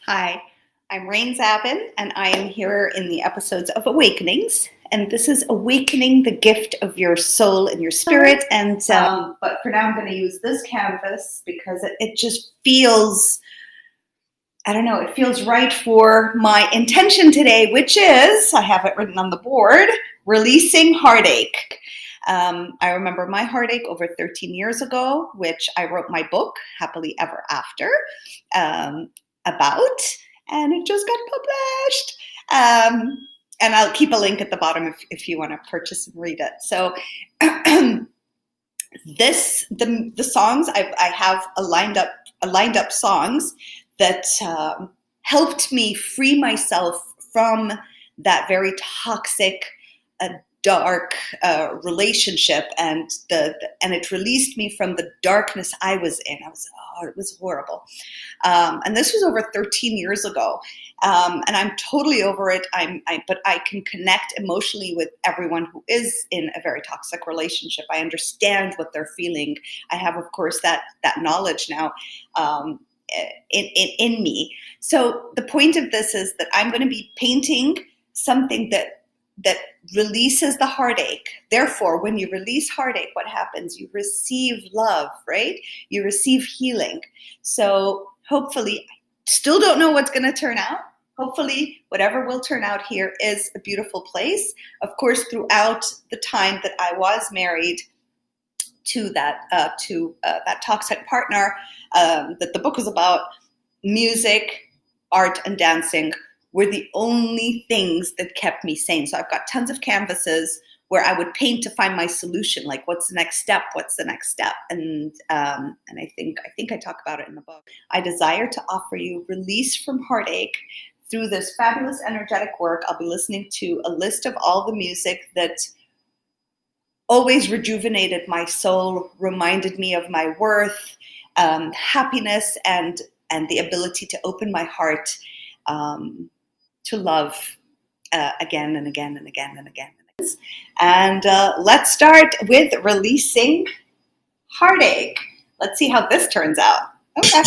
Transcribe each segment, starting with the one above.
Hi, I'm Zaben, and I am here in the episodes of Awakenings. And this is Awakening the Gift of Your Soul and Your Spirit. And but for now, I'm going to use this canvas because it just feels, I don't know, it feels right for my intention today, which is, I have it written on the board, releasing heartache. I remember my heartache over 13 years ago, which I wrote my book, Happily Ever After, about, and it just got published. And I'll keep a link at the bottom if you want to purchase and read it. So the songs I have lined up songs that helped me free myself from that very toxic, dark relationship, and it released me from the darkness I was in. It was horrible. And this was over 13 years ago. And I'm totally over it. But I can connect emotionally with everyone who is in a very toxic relationship. I understand what they're feeling. I have, of course, that knowledge now in me. So the point of this is that I'm going to be painting something that releases the heartache. Therefore, when you release heartache, what happens? You receive love, right? You receive healing. So hopefully, I still don't know what's going to turn out. Hopefully, whatever will turn out here is a beautiful place. Of course, throughout the time that I was married to that toxic partner that the book is about, music, art, and dancing were the only things that kept me sane. So I've got tons of canvases where I would paint to find my solution, like what's the next step? What's the next step? And I think I talk about it in the book. I desire to offer you release from heartache through this fabulous energetic work. I'll be listening to a list of all the music that always rejuvenated my soul, reminded me of my worth, happiness, and the ability to open my heart to love again and again and again and again. And let's start with releasing heartache. Let's see how this turns out. Okay.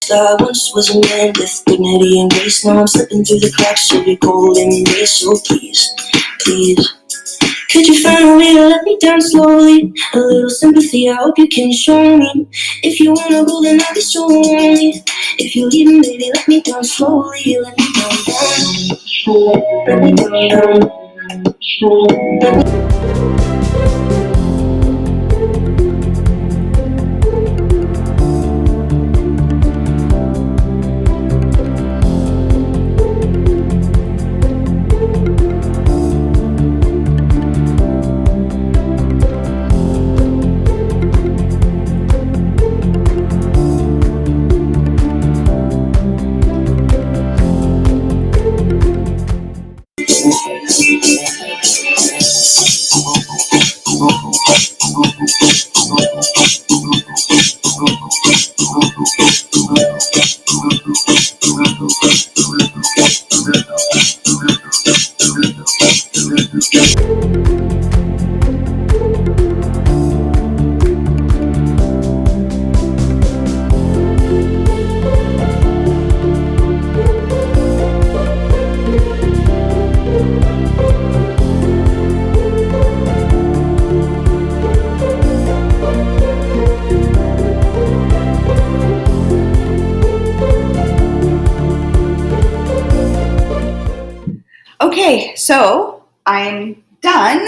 I once was a man with dignity and grace. Now I'm slipping through the cracks of your golden race. So please, please, could you find a way to let me down slowly? A little sympathy, I hope you can show me. If you wanna go, then I'll be so lonely. If you're leaving, baby, let me down slowly. Let me down, let me down, let me. Okay, so I'm done,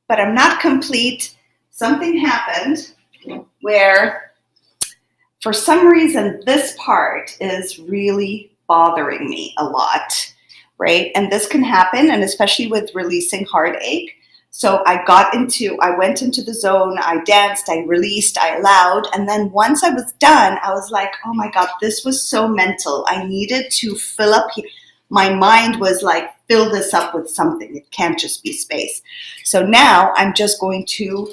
but I'm not complete. Something happened where, for some reason, this part is really bothering me a lot, right? And this can happen, and especially with releasing heartache. So I went into the zone, I danced, I released, I allowed, and then once I was done, I was like, oh my God, this was so mental. I needed to fill up here. My mind was like, fill this up with something. It can't just be space. So now I'm just going to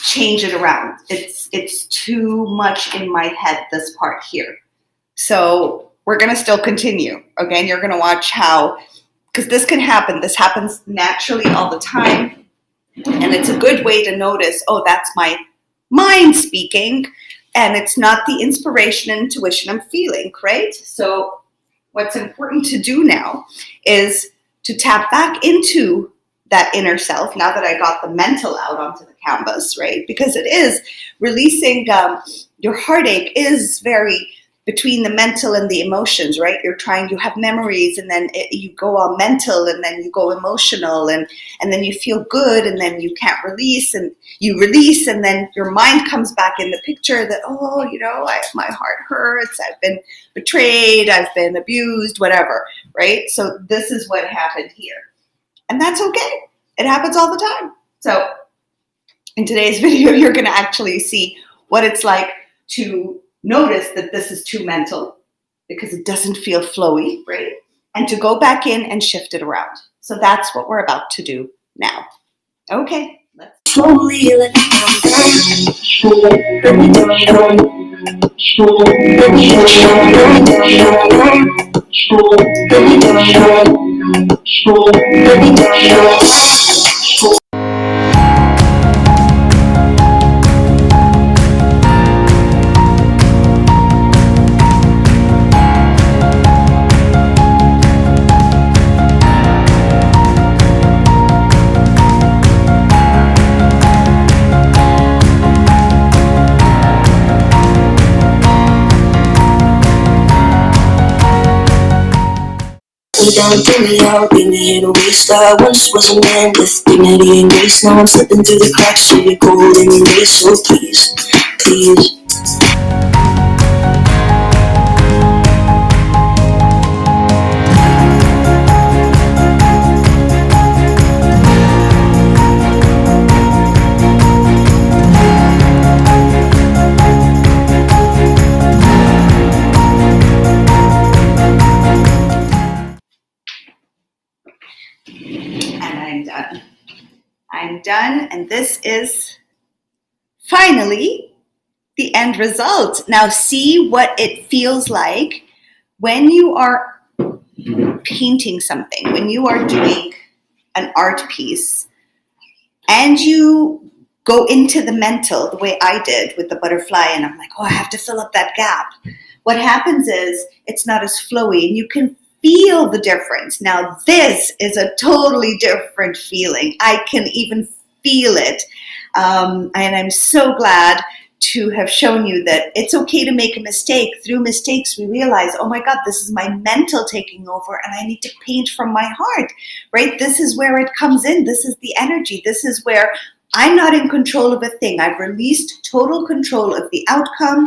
change it around. It's too much in my head, this part here. So we're going to still continue. Again, you're going to watch how, because this can happen. This happens naturally all the time. And it's a good way to notice, oh, that's my mind speaking. And it's not the inspiration and intuition I'm feeling, right? So what's important to do now is to tap back into that inner self, now that I got the mental out onto the canvas, right? Because it is releasing your heartache is very between the mental and the emotions, right? You have memories, and then you go all mental, and then you go emotional, and then you feel good, and then you can't release, and you release, and then your mind comes back in the picture that, oh, my heart hurts, I've been betrayed, I've been abused, whatever, right? So this is what happened here. And that's okay. It happens all the time. So in today's video, you're going to actually see what it's like to notice that this is too mental because it doesn't feel flowy, right? And to go back in and shift it around. So that's what we're about to do now. Okay, let's Slowly let me down, let me down, let me down, let me down. Down, bring me out, bring me here to waste. I once was a man with dignity and grace. Now I'm slipping through the cracks of your golden race. So please, please. I'm done, and this is finally the end result. Now see what it feels like when you are painting something, when you are doing an art piece, and you go into the mental the way I did with the butterfly, and I'm like, oh, I have to fill up that gap. What happens is it's not as flowy, and you can feel the difference. Now, this is a totally different feeling. I can even feel it. And I'm so glad to have shown you that it's okay to make a mistake. Through mistakes, we realize, oh my God, this is my mental taking over, and I need to paint from my heart, right? This is where it comes in. This is the energy. This is where I'm not in control of a thing. I've released total control of the outcome,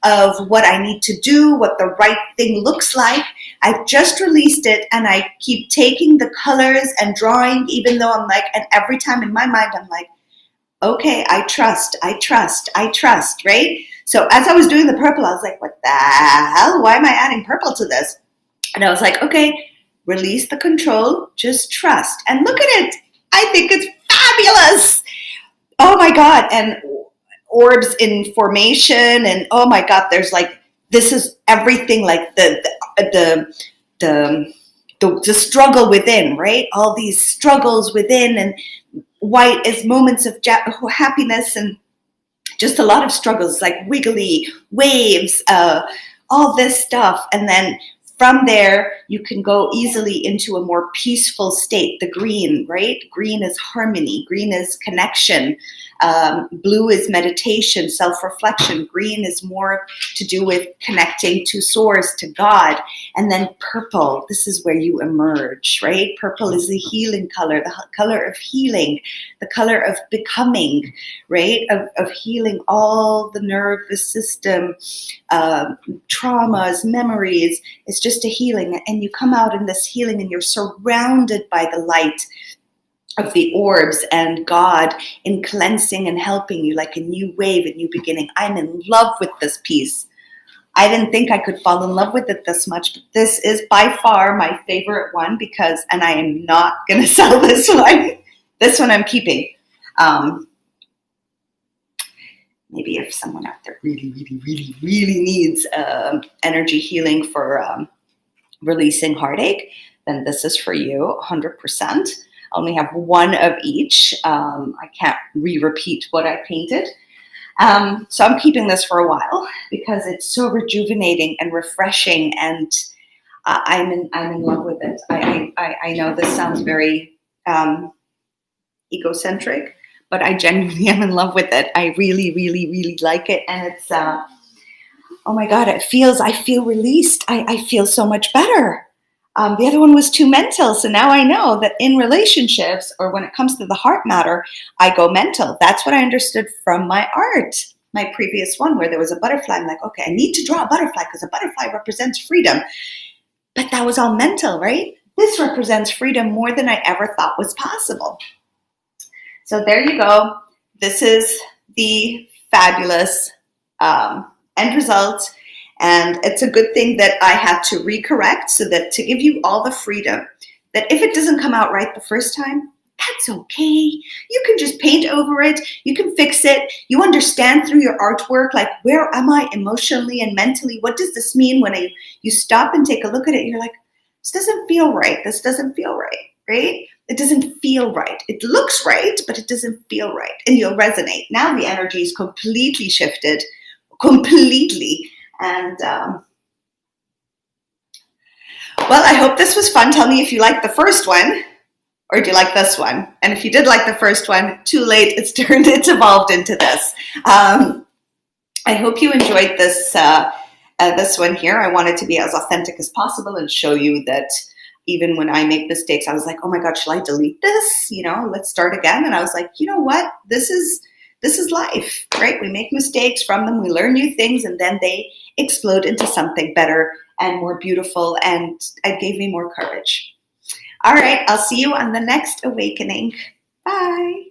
of what I need to do, what the right thing looks like. I've just released it, and I keep taking the colors and drawing, even though I'm like, and every time in my mind, I'm like, okay, I trust, right? So as I was doing the purple, I was like, what the hell? Why am I adding purple to this? And I was like, okay, release the control, just trust. And look at it. I think it's fabulous. Oh my God. And orbs in formation, and oh my God, there's like, this is everything, like the struggle within, right? All these struggles within, and white is moments of happiness, and just a lot of struggles, like wiggly waves, all this stuff. And then from there, you can go easily into a more peaceful state. The green, right? Green is harmony. Green is connection. Blue is meditation, self-reflection. Green is more to do with connecting to source, to God. And then purple, this is where you emerge, right? Purple is the healing color, the color of healing, the color of becoming, right? Of healing all the nervous system, traumas, memories. It's just a healing. And you come out in this healing and you're surrounded by the light of the orbs and God in cleansing and helping you like a new wave, a new beginning. I'm in love with this piece. I didn't think I could fall in love with it this much, but this is by far my favorite one because, and I am not going to sell this one. This one I'm keeping. Maybe if someone out there really needs energy healing for releasing heartache, then this is for you, 100%. I only have one of each. I can't re-repeat what I painted. So I'm keeping this for a while because it's so rejuvenating and refreshing, and I'm in love with it. I know this sounds very egocentric, but I genuinely am in love with it. I really like it, and it's oh my God, I feel released. I feel so much better. The other one was too mental. So now I know that in relationships or when it comes to the heart matter, I go mental. That's what I understood from my art, my previous one where there was a butterfly. I'm like, okay, I need to draw a butterfly because a butterfly represents freedom. But that was all mental, right? This represents freedom more than I ever thought was possible. So there you go. This is the fabulous end result. And it's a good thing that I had to recorrect so that to give you all the freedom that if it doesn't come out right the first time, that's okay. You can just paint over it. You can fix it. You understand through your artwork, like, where am I emotionally and mentally? What does this mean when you stop and take a look at it? You're like, this doesn't feel right. This doesn't feel right, right? It doesn't feel right. It looks right, but it doesn't feel right. And you'll resonate. Now the energy is completely shifted, completely. And well, I hope this was fun. Tell me if you liked the first one or do you like this one? And if you did like the first one, too late. It's evolved into this. I hope you enjoyed this one here. I wanted to be as authentic as possible and show you that even when I make mistakes, I was like, oh my God, shall I delete this? Let's start again. And I was like, you know what? This is life, right? We make mistakes from them. We learn new things and then they explode into something better and more beautiful. And it gave me more courage. All right. I'll see you on the next awakening. Bye.